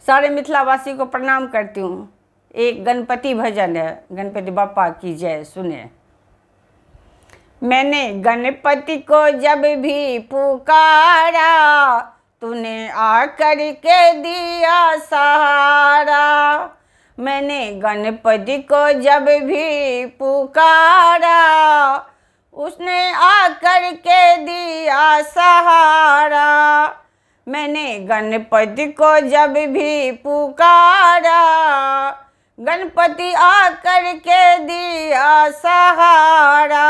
सारे मिथिलावासी को प्रणाम करती हूँ। एक गणपति भजन है, गणपति बप्पा की जय। सुने। मैंने गणपति को जब भी पुकारा, तूने आकर के दिया सहारा। मैंने गणपति को जब भी पुकारा, उसने आकर के दिया सहारा। मैंने गणपति को जब भी पुकारा, गणपति आकर के दिया सहारा।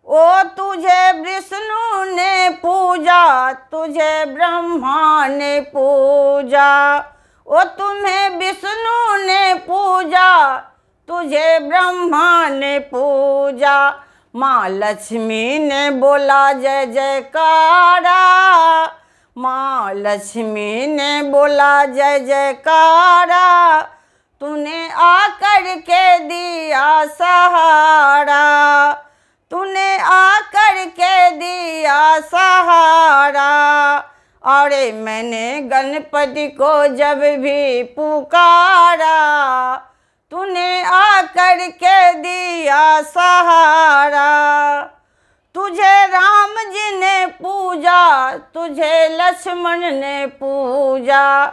ओ तुझे विष्णु ने पूजा, तुझे ब्रह्मा ने पूजा। ओ तुम्हें विष्णु ने पूजा, तुझे ब्रह्मा ने पूजा। माँ लक्ष्मी ने बोला जय जयकारा, माँ लक्ष्मी ने बोला जय जयकारा। तूने आकर के दिया सहारा, तूने आकर के दिया सहारा। अरे मैंने गणपति को जब भी पुकारा, तूने आकर के दिया सहारा। तुझे राम जी ने पूजा, तुझे लक्ष्मण ने पूजा।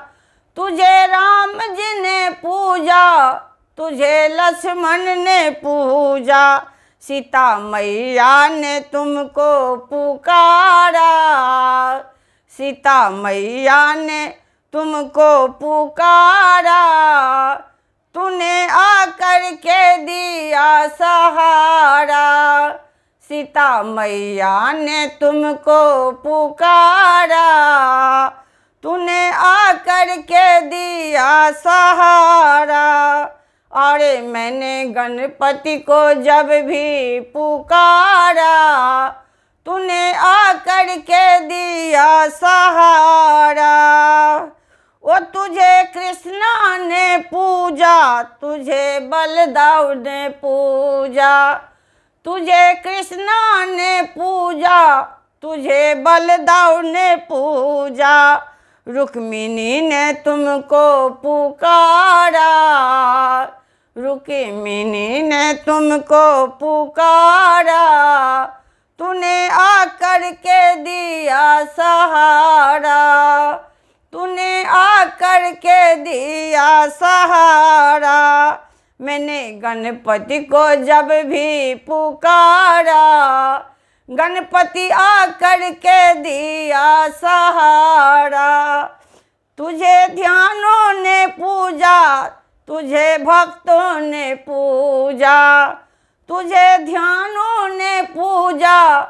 तुझे राम जी ने पूजा, तुझे लक्ष्मण ने पूजा। सीता मैया ने तुमको पुकारा, सीता मैया ने तुमको पुकारा। तूने आकर के दिया सहारा, सीता मैया ने तुमको पुकारा। तूने आकर के दिया सहारा। अरे मैंने गणपति को जब भी पुकारा, तूने आकर के दिया सहारा। ओ तुझे कृष्णा ने पूजा, तुझे बलदाऊ ने पूजा। तुझे कृष्णा ने पूजा, तुझे बलदाऊ ने पूजा। रुक्मिणी ने तुमको पुकारा, रुक्मिणी ने तुमको पुकारा। तूने आकर के दिया सहारा, तूने आकर के दिया सहारा। मैंने गणपति को जब भी पुकारा, गणपति आकर के दिया सहारा। तुझे ध्यानों ने पूजा, तुझे भक्तों ने पूजा। तुझे ध्यानों ने पूजा,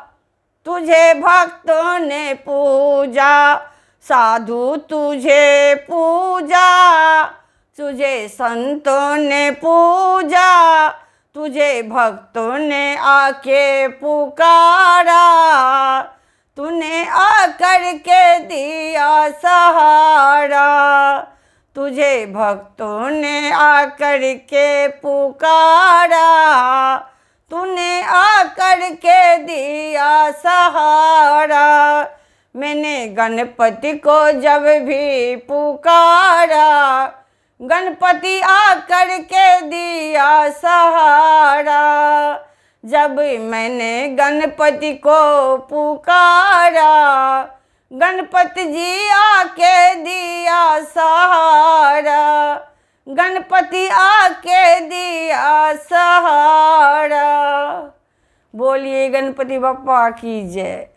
तुझे भक्तों ने पूजा। साधु तुझे पूजा, तुझे संतों ने पूजा। तुझे भक्तों ने आके पुकारा, तूने आकर के दिया सहारा। तुझे भक्तों ने आकर के पुकारा, तूने आकर के दिया सहारा। मैंने गणपति को जब भी पुकारा, गणपति आकर के दिया सहारा। जब मैंने गणपति को पुकारा, गणपति जी आके दिया सहारा। गणपति आके दिया सहारा। बोलिए गणपति बप्पा की जय।